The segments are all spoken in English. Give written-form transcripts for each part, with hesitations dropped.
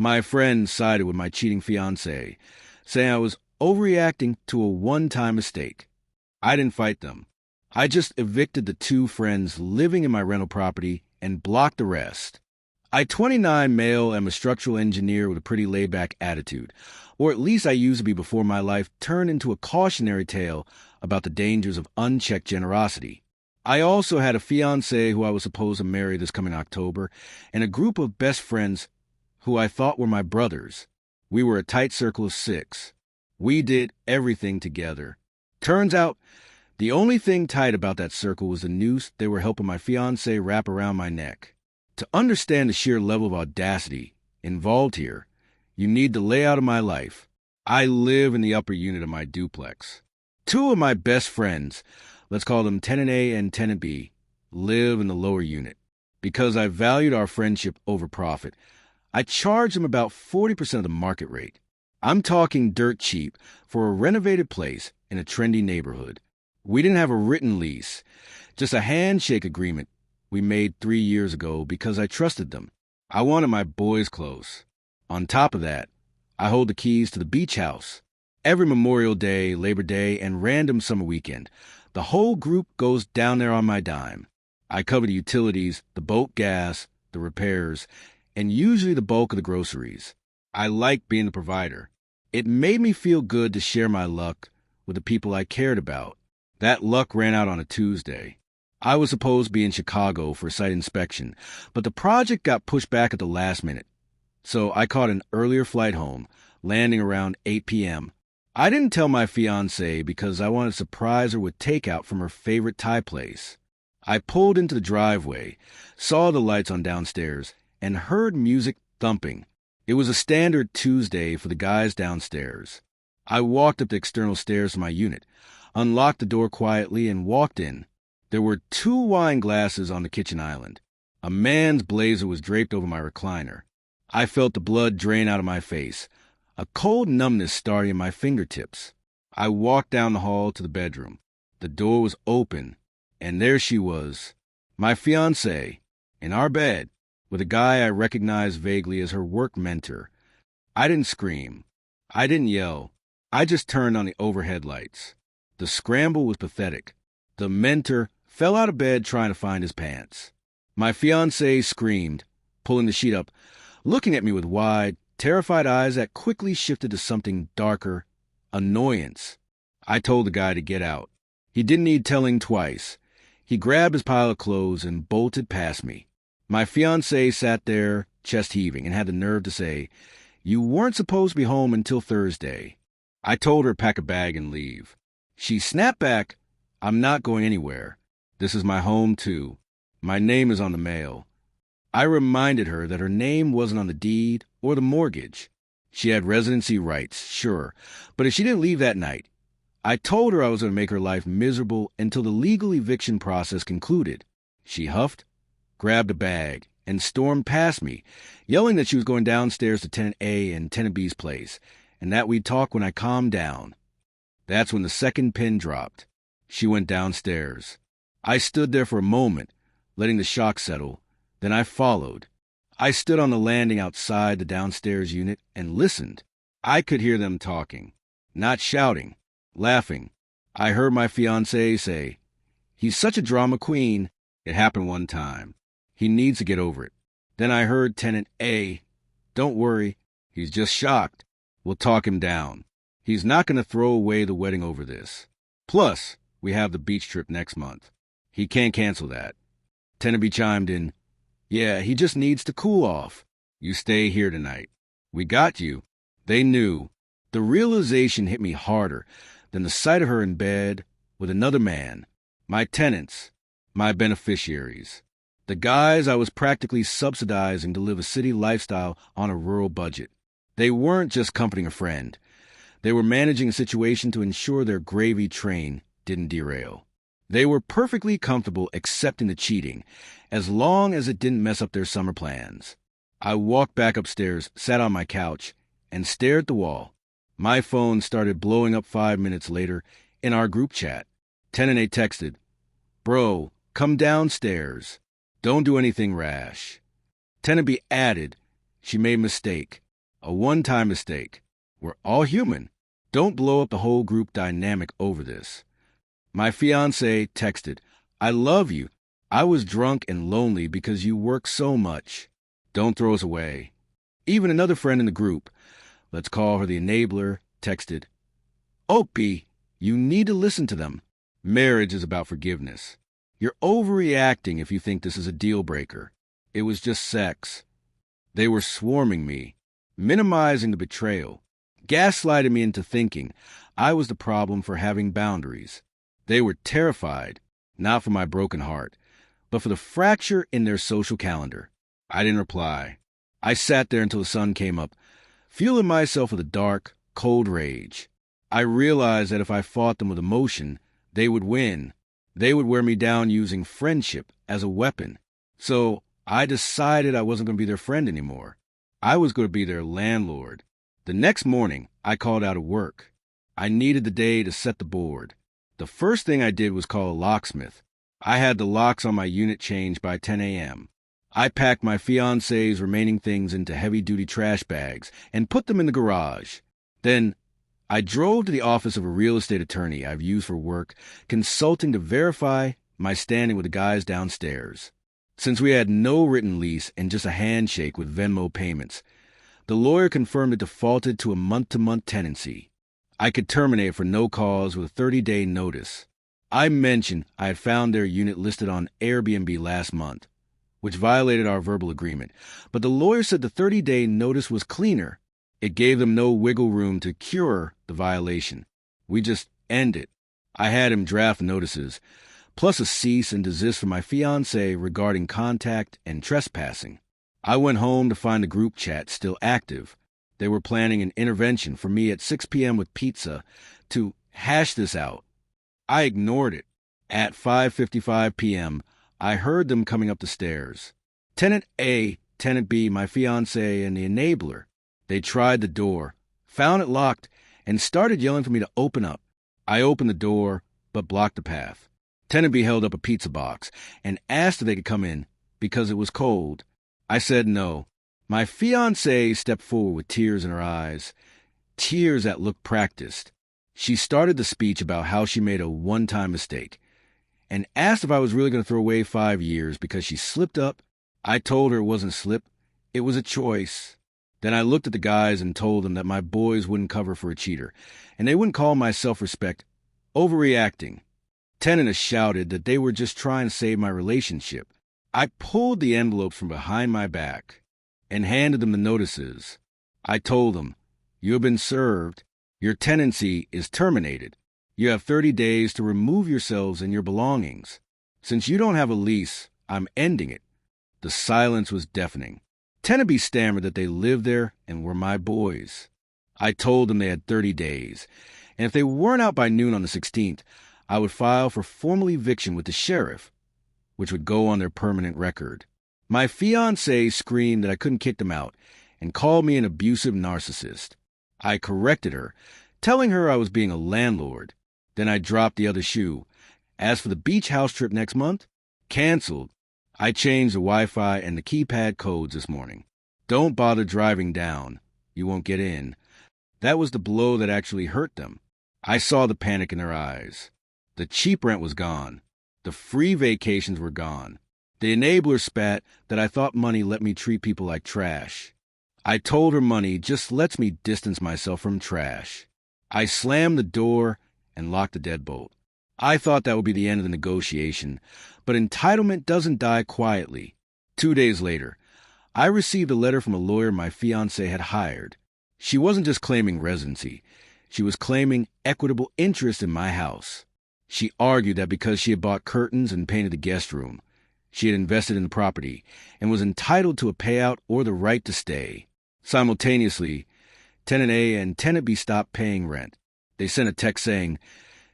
My friend sided with my cheating fiancé, saying I was overreacting to a one-time mistake. I didn't fight them. I just evicted the two friends living in my rental property and blocked the rest. I 29 male am a structural engineer with a pretty laid-back attitude, or at least I used to be before my life turned into a cautionary tale about the dangers of unchecked generosity. I also had a fiancé who I was supposed to marry this coming October, and a group of best friends who I thought were my brothers. We were a tight circle of 6. We did everything together. Turns out, the only thing tight about that circle was the noose they were helping my fiancé wrap around my neck. To understand the sheer level of audacity involved here, you need the layout of my life. I live in the upper unit of my duplex. 2 of my best friends, let's call them Tenant A and Tenant B, live in the lower unit. Because I valued our friendship over profit, I charged them about 40% of the market rate. I'm talking dirt cheap for a renovated place in a trendy neighborhood. We didn't have a written lease, just a handshake agreement we made 3 years ago because I trusted them. I wanted my boys close. On top of that, I hold the keys to the beach house. Every Memorial Day, Labor Day, and random summer weekend, the whole group goes down there on my dime. I cover the utilities, the boat gas, the repairs, and usually the bulk of the groceries. I like being the provider. It made me feel good to share my luck with the people I cared about. That luck ran out on a Tuesday. I was supposed to be in Chicago for a site inspection, but the project got pushed back at the last minute. So I caught an earlier flight home, landing around 8 p.m. I didn't tell my fiancée because I wanted to surprise her with takeout from her favorite Thai place. I pulled into the driveway, saw the lights on downstairs, and heard music thumping. It was a standard Tuesday for the guys downstairs. I walked up the external stairs to my unit, unlocked the door quietly, and walked in. There were 2 wine glasses on the kitchen island. A man's blazer was draped over my recliner. I felt the blood drain out of my face, a cold numbness starting at my fingertips. I walked down the hall to the bedroom. The door was open, and there she was, my fiancée, in our bed, with a guy I recognized vaguely as her work mentor. I didn't scream. I didn't yell. I just turned on the overhead lights. The scramble was pathetic. The mentor fell out of bed trying to find his pants. My fiancée screamed, pulling the sheet up, looking at me with wide, terrified eyes that quickly shifted to something darker, annoyance. I told the guy to get out. He didn't need telling twice. He grabbed his pile of clothes and bolted past me. My fiancée sat there, chest heaving, and had the nerve to say, "You weren't supposed to be home until Thursday." I told her to pack a bag and leave. She snapped back, "I'm not going anywhere. This is my home, too. My name is on the mail." I reminded her that her name wasn't on the deed or the mortgage. She had residency rights, sure, but if she didn't leave that night, I told her I was going to make her life miserable until the legal eviction process concluded. She huffed, grabbed a bag, and stormed past me, yelling that she was going downstairs to Tenant A and Tenant B's place, and that we'd talk when I calmed down. That's when the second pin dropped. She went downstairs. I stood there for a moment, letting the shock settle. Then I followed. I stood on the landing outside the downstairs unit and listened. I could hear them talking, not shouting, laughing. I heard my fiancée say, "He's such a drama queen. It happened one time. He needs to get over it." Then I heard Tenant A, "Don't worry. He's just shocked. We'll talk him down. He's not going to throw away the wedding over this. Plus, we have the beach trip next month. He can't cancel that." Tenant B chimed in, "Yeah, he just needs to cool off. You stay here tonight. We got you." They knew. The realization hit me harder than the sight of her in bed with another man. My tenants, my beneficiaries, the guys I was practically subsidizing to live a city lifestyle on a rural budget. They weren't just comforting a friend. They were managing a situation to ensure their gravy train didn't derail. They were perfectly comfortable accepting the cheating, as long as it didn't mess up their summer plans. I walked back upstairs, sat on my couch, and stared at the wall. My phone started blowing up 5 minutes later in our group chat. Tenant A texted, "Bro, come downstairs. Don't do anything rash." Tenant B added, "She made a mistake. A one-time mistake. We're all human. Don't blow up the whole group dynamic over this. My fiancé texted, I love you. I was drunk and lonely because you work so much. Don't throw us away. Even another friend in the group, let's call her the enabler, texted, Opie, you need to listen to them. Marriage is about forgiveness. You're overreacting if you think this is a deal breaker. It was just sex. They were swarming me, minimizing the betrayal, gaslighting me into thinking I was the problem for having boundaries. They were terrified, not for my broken heart, but for the fracture in their social calendar. I didn't reply. I sat there until the sun came up, fueling myself with a dark, cold rage. I realized that if I fought them with emotion, they would win. They would wear me down using friendship as a weapon. So I decided I wasn't going to be their friend anymore. I was going to be their landlord. The next morning, I called out of work. I needed the day to set the board. The first thing I did was call a locksmith. I had the locks on my unit changed by 10 a.m. I packed my fiancé's remaining things into heavy-duty trash bags and put them in the garage. Then I drove to the office of a real estate attorney I've used for work, consulting to verify my standing with the guys downstairs. Since we had no written lease and just a handshake with Venmo payments, the lawyer confirmed it defaulted to a month-to-month tenancy. I could terminate for no cause with a 30-day notice. I mentioned I had found their unit listed on Airbnb last month, which violated our verbal agreement, but the lawyer said the 30-day notice was cleaner. It gave them no wiggle room to cure the violation. We just end it. I had him draft notices, plus a cease and desist from my fiancée regarding contact and trespassing. I went home to find the group chat still active. They were planning an intervention for me at 6 p.m. with pizza to hash this out. I ignored it. At 5:55 p.m., I heard them coming up the stairs. Tenant A, Tenant B, my fiancé, and the enabler. They tried the door, found it locked, and started yelling for me to open up. I opened the door, but blocked the path. Tenant B held up a pizza box and asked if they could come in because it was cold. I said no. My fiancée stepped forward with tears in her eyes, tears that looked practiced. She started the speech about how she made a one-time mistake and asked if I was really going to throw away 5 years because she slipped up. I told her it wasn't a slip, it was a choice. Then I looked at the guys and told them that my boys wouldn't cover for a cheater, and they wouldn't call my self-respect overreacting. Tenant shouted that they were just trying to save my relationship. I pulled the envelopes from behind my back and handed them the notices. I told them, you have been served. Your tenancy is terminated. You have 30 days to remove yourselves and your belongings. Since you don't have a lease, I'm ending it. The silence was deafening. Tenant B stammered that they lived there and were my boys. I told them they had 30 days, and if they weren't out by noon on the 16th, I would file for formal eviction with the sheriff, which would go on their permanent record. My fiancée screamed that I couldn't kick them out and called me an abusive narcissist. I corrected her, telling her I was being a landlord. Then I dropped the other shoe. As for the beach house trip next month, canceled. I changed the Wi-Fi and the keypad codes this morning. Don't bother driving down. You won't get in. That was the blow that actually hurt them. I saw the panic in their eyes. The cheap rent was gone. The free vacations were gone. The enabler spat that I thought money let me treat people like trash. I told her money just lets me distance myself from trash. I slammed the door and locked the deadbolt. I thought that would be the end of the negotiation, but entitlement doesn't die quietly. 2 days later, I received a letter from a lawyer my fiancé had hired. She wasn't just claiming residency. She was claiming equitable interest in my house. She argued that because she had bought curtains and painted the guest room, she had invested in the property and was entitled to a payout or the right to stay. Simultaneously, Tenant A and Tenant B stopped paying rent. They sent a text saying,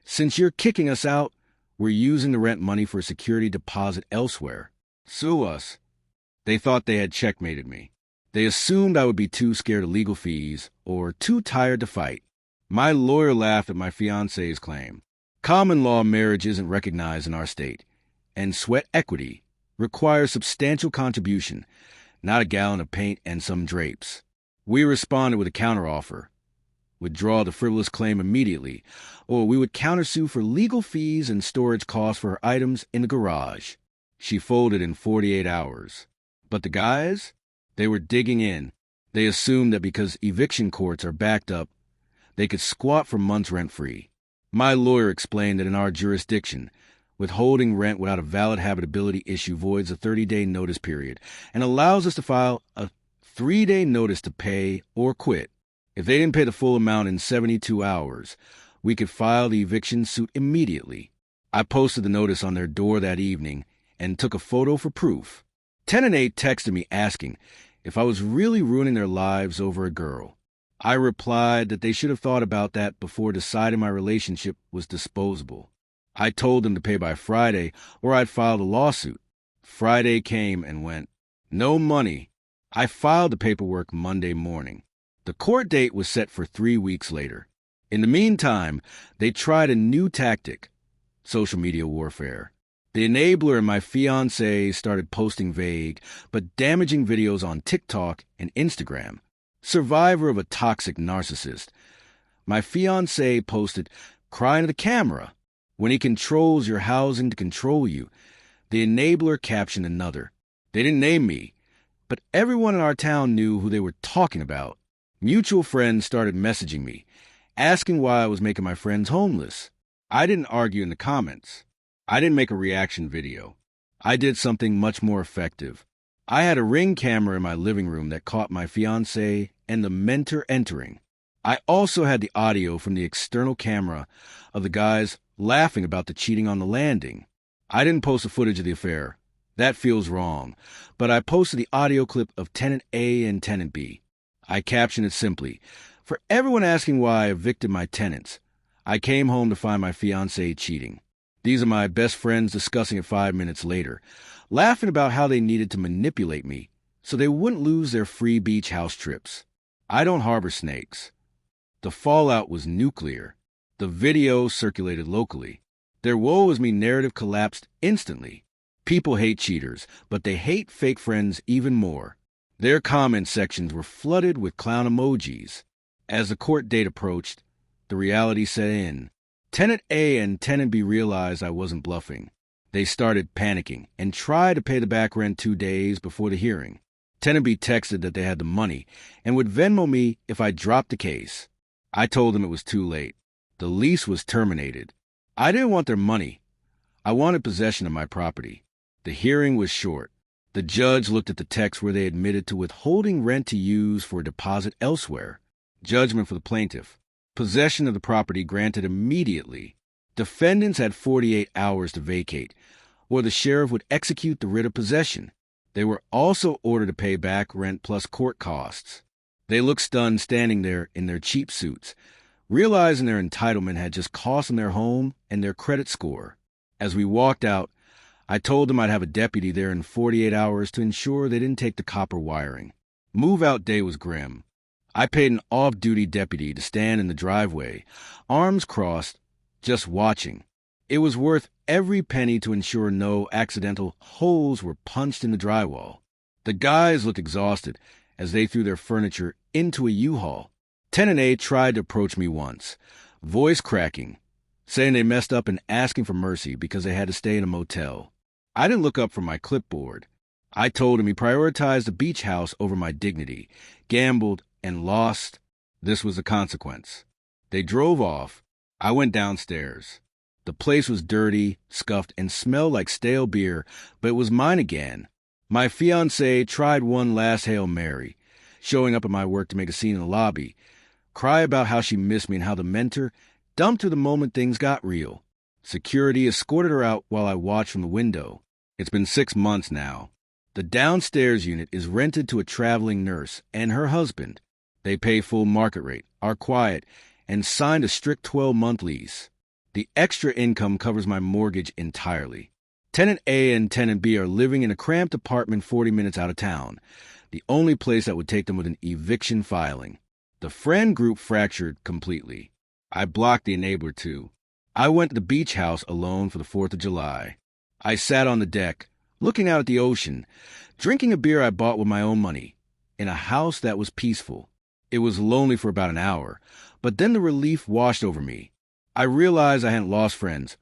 "Since you're kicking us out, we're using the rent money for a security deposit elsewhere. Sue us." They thought they had checkmated me. They assumed I would be too scared of legal fees or too tired to fight. My lawyer laughed at my fiancé's claim. Common law marriage isn't recognized in our state, and sweat equity requires substantial contribution, not a gallon of paint and some drapes. We responded with a counteroffer. Withdraw the frivolous claim immediately, or we would countersue for legal fees and storage costs for her items in the garage. She folded in 48 hours. But the guys? They were digging in. They assumed that because eviction courts are backed up, they could squat for months rent-free. My lawyer explained that in our jurisdiction, withholding rent without a valid habitability issue voids a 30-day notice period and allows us to file a 3-day notice to pay or quit. If they didn't pay the full amount in 72 hours, we could file the eviction suit immediately. I posted the notice on their door that evening and took a photo for proof. Tenant A texted me asking if I was really ruining their lives over a girl. I replied that they should have thought about that before deciding my relationship was disposable. I told them to pay by Friday or I'd file the lawsuit. Friday came and went. No money. I filed the paperwork Monday morning. The court date was set for 3 weeks later. In the meantime, they tried a new tactic: social media warfare. The enabler and my fiancée started posting vague but damaging videos on TikTok and Instagram. Survivor of a toxic narcissist. My fiancé posted, "Crying to the camera. When he controls your housing to control you." The enabler captioned another. They didn't name me, but everyone in our town knew who they were talking about. Mutual friends started messaging me, asking why I was making my friends homeless. I didn't argue in the comments. I didn't make a reaction video. I did something much more effective. I had a Ring camera in my living room that caught my fiancé and the mentor entering. I also had the audio from the external camera of the guys laughing about the cheating on the landing. I didn't post the footage of the affair. That feels wrong. But I posted the audio clip of Tenant A and Tenant B. I captioned it simply, "For everyone asking why I evicted my tenants, I came home to find my fiancé cheating." These are my best friends discussing it 5 minutes later, laughing about how they needed to manipulate me so they wouldn't lose their free beach house trips. I don't harbor snakes. The fallout was nuclear. The video circulated locally. Their woe is me narrative collapsed instantly. People hate cheaters, but they hate fake friends even more. Their comment sections were flooded with clown emojis. As the court date approached, the reality set in. Tenant A and Tenant B realized I wasn't bluffing. They started panicking and tried to pay the back rent 2 days before the hearing. Tenant B texted that they had the money and would Venmo me if I dropped the case. I told them it was too late. The lease was terminated. I didn't want their money. I wanted possession of my property. The hearing was short. The judge looked at the text where they admitted to withholding rent to use for a deposit elsewhere. Judgment for the plaintiff. Possession of the property granted immediately. Defendants had 48 hours to vacate, or the sheriff would execute the writ of possession. They were also ordered to pay back rent plus court costs. They looked stunned standing there in their cheap suits, realizing their entitlement had just cost them their home and their credit score. As we walked out, I told them I'd have a deputy there in 48 hours to ensure they didn't take the copper wiring. Move-out day was grim. I paid an off-duty deputy to stand in the driveway, arms crossed, just watching. It was worth every penny to ensure no accidental holes were punched in the drywall. The guys looked exhausted as they threw their furniture into a U-Haul. Tenant A tried to approach me once, voice cracking, saying they messed up and asking for mercy because they had to stay in a motel. I didn't look up from my clipboard. I told him he prioritized the beach house over my dignity, gambled, and lost. This was the consequence. They drove off. I went downstairs. The place was dirty, scuffed, and smelled like stale beer, but it was mine again. My fiancée tried one last Hail Mary, showing up at my work to make a scene in the lobby, cry about how she missed me and how the mentor dumped her the moment things got real. Security escorted her out while I watched from the window. It's been 6 months now. The downstairs unit is rented to a traveling nurse and her husband. They pay full market rate, are quiet, and signed a strict 12-month lease. The extra income covers my mortgage entirely. Tenant A and Tenant B are living in a cramped apartment 40 minutes out of town, the only place that would take them with an eviction filing. The friend group fractured completely. I blocked the enabler too. I went to the beach house alone for the 4th of July. I sat on the deck, looking out at the ocean, drinking a beer I bought with my own money, in a house that was peaceful. It was lonely for about an hour, but then the relief washed over me. I realized I hadn't lost friends.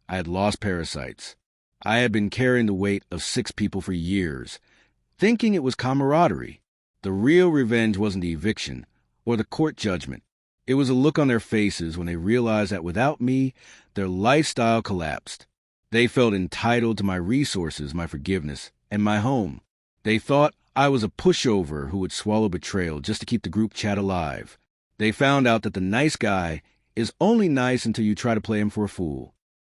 I had lost parasites. I had been carrying the weight of 6 people for years, thinking it was camaraderie. The real revenge wasn't the eviction or the court judgment. It was a look on their faces when they realized that without me, their lifestyle collapsed. They felt entitled to my resources, my forgiveness, and my home. They thought I was a pushover who would swallow betrayal just to keep the group chat alive. They found out that the nice guy is only nice until you try to play him for a fool.